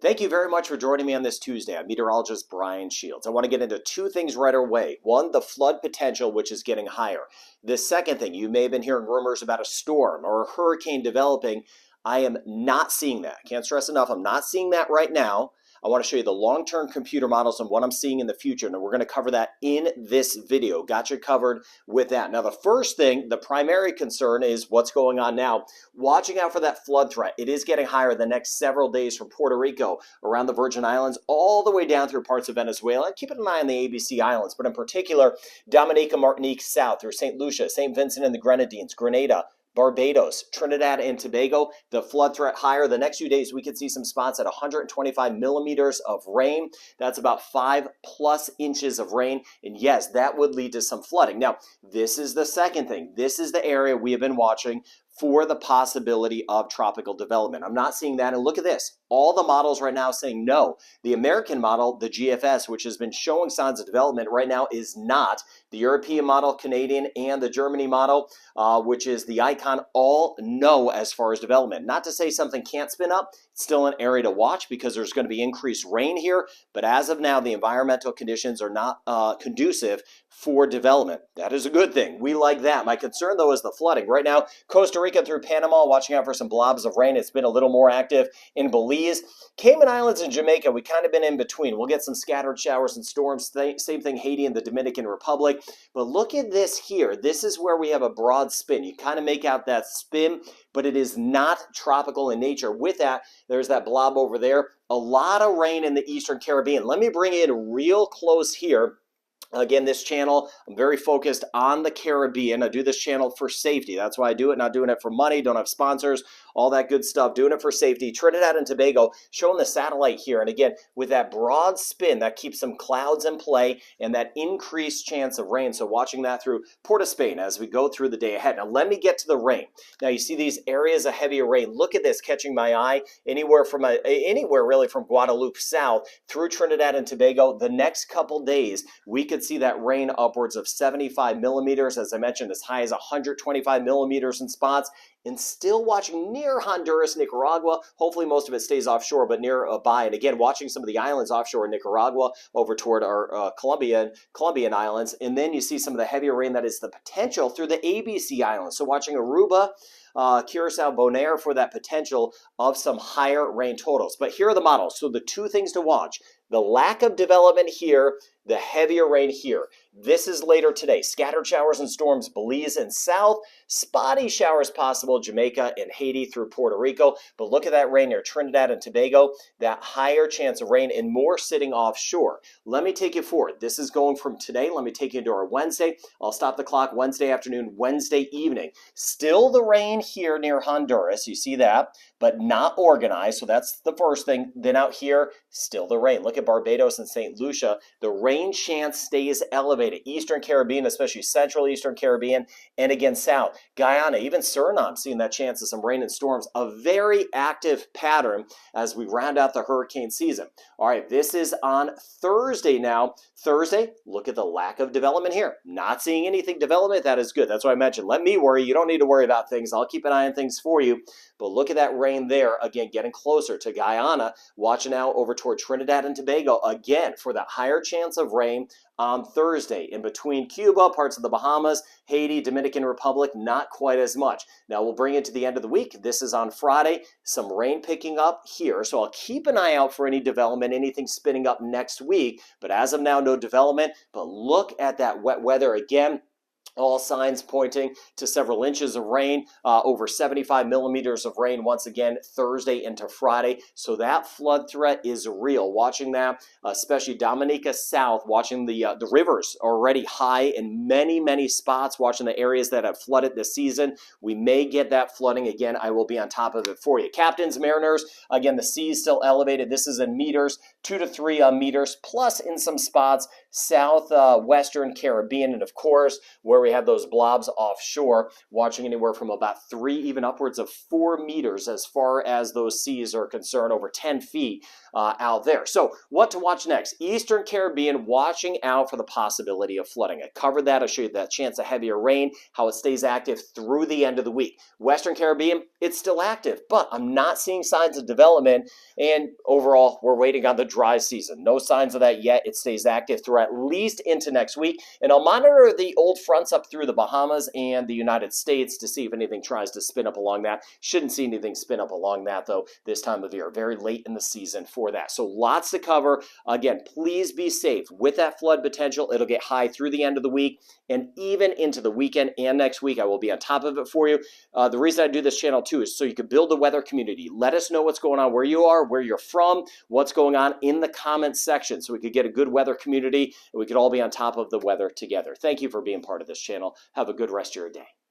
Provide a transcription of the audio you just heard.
Thank you very much for joining me on this Tuesday. I'm meteorologist Brian Shields. I want to get into two things right away. One, the flood potential, which is getting higher. The second thing, you may have been hearing rumors about a storm or a hurricane developing. I am not seeing that. Can't stress enough, I'm not seeing that right now. I want to show you the long-term computer models and what I'm seeing in the future, and we're going to cover that in this video. Got you covered with that. Now, the first thing, the primary concern is what's going on now. Watching out for that flood threat. It is getting higher the next several days from Puerto Rico, around the Virgin Islands, all the way down through parts of Venezuela. Keeping an eye on the ABC Islands, but in particular, Dominica, Martinique, south through St. Lucia, St. Vincent and the Grenadines, Grenada, Barbados, Trinidad and Tobago, the flood threat higher. The next few days, we could see some spots at 125 millimeters of rain. That's about 5+ inches of rain. And yes, that would lead to some flooding. Now, this is the second thing. This is the area we have been watching for the possibility of tropical development. I'm not seeing that. And look at this. All the models right now saying no. The American model, the GFS, which has been showing signs of development right now, is not. The European model, Canadian, and the Germany model, which is the icon, all no as far as development. Not to say something can't spin up. It's still an area to watch because there's going to be increased rain here. But as of now, the environmental conditions are not conducive for development. That is a good thing. We like that. My concern, though, is the flooding. Right now, Costa Rica through Panama, watching out for some blobs of rain. It's been a little more active in Belize. Cayman Islands and Jamaica, we kind of been in between. We'll get some scattered showers and storms. Same thing, Haiti and the Dominican Republic. But look at this here. This is where we have a broad spin. You kind of make out that spin, but it is not tropical in nature. With that, there's that blob over there. A lot of rain in the Eastern Caribbean. Let me bring it real close here. Again, this channel, I'm very focused on the Caribbean. I do this channel for safety. That's why I do it. Not doing it for money. Don't have sponsors. All that good stuff. Doing it for safety. Trinidad and Tobago, showing the satellite here. And again, with that broad spin, that keeps some clouds in play and that increased chance of rain. So watching that through Port of Spain as we go through the day ahead. Now, let me get to the rain. Now, you see these areas of heavier rain. Look at this catching my eye. Anywhere really from Guadeloupe south through Trinidad and Tobago. The next couple days, we could see that rain upwards of 75 millimeters. As I mentioned, as high as 125 millimeters in spots. And still watching near Honduras, Nicaragua. Hopefully most of it stays offshore, but nearby. And again, watching some of the islands offshore in Nicaragua over toward our Colombian islands. And then you see some of the heavier rain that is the potential through the ABC Islands. So watching Aruba, Curaçao, Bonaire for that potential of some higher rain totals. But here are the models. So the two things to watch. The lack of development here, the heavier rain here. This is later today. Scattered showers and storms, Belize and south. Spotty showers possible, Jamaica and Haiti through Puerto Rico. But look at that rain near Trinidad and Tobago. That higher chance of rain and more sitting offshore. Let me take you forward. This is going from today. Let me take you into our Wednesday. I'll stop the clock Wednesday afternoon, Wednesday evening. Still the rain here near Honduras. You see that, but not organized. So that's the first thing. Then out here, still the rain. Look at Barbados and St. Lucia. The rain chance stays elevated. Eastern Caribbean, especially Central Eastern Caribbean, and again south. Guyana, even Suriname, seeing that chance of some rain and storms. A very active pattern as we round out the hurricane season. All right, this is on Thursday now. Thursday, look at the lack of development here. Not seeing anything development. That is good. That's what I mentioned. Let me worry. You don't need to worry about things. I'll keep an eye on things for you. But look at that rain there. Again, getting closer to Guyana. Watching out over toward Trinidad and Tobago. Again, for that higher chance of rain on Thursday. In between Cuba, parts of the Bahamas, Haiti, Dominican Republic, not quite as much. Now we'll bring it to the end of the week. This is on Friday. Some rain picking up here. So I'll keep an eye out for any development, anything spinning up next week. But as of now, no development. But look at that wet weather again. All signs pointing to several inches of rain, over 75 millimeters of rain once again Thursday into Friday. So that flood threat is real. Watching that, especially Dominica south, watching the rivers already high in many spots, watching the areas that have flooded this season. We may get that flooding again. I will be on top of it for you. Captains, mariners, again, the sea is still elevated. This is in meters, 2 to 3 meters, plus in some spots, southwestern Caribbean, and of course, where we have those blobs offshore, watching anywhere from about 3, even upwards of 4 meters as far as those seas are concerned, over 10 feet out there. So what to watch next? Eastern Caribbean, watching out for the possibility of flooding. I covered that. I'll show you that chance of heavier rain, how it stays active through the end of the week. Western Caribbean, it's still active, but I'm not seeing signs of development. And overall, we're waiting on the dry season. No signs of that yet. It stays active through at least into next week. And I'll monitor the old fronts up through the Bahamas and the United States to see if anything tries to spin up along that. Shouldn't see anything spin up along that, though, this time of year. Very late in the season for that. So lots to cover. Again, please be safe. With that flood potential, it'll get high through the end of the week and even into the weekend and next week. I will be on top of it for you. The reason I do this channel, too, is so you can build a weather community. Let us know what's going on where you are, where you're from, what's going on in the comments section, so we could get a good weather community and we could all be on top of the weather together. Thank you for being part of this channel. Have a good rest of your day.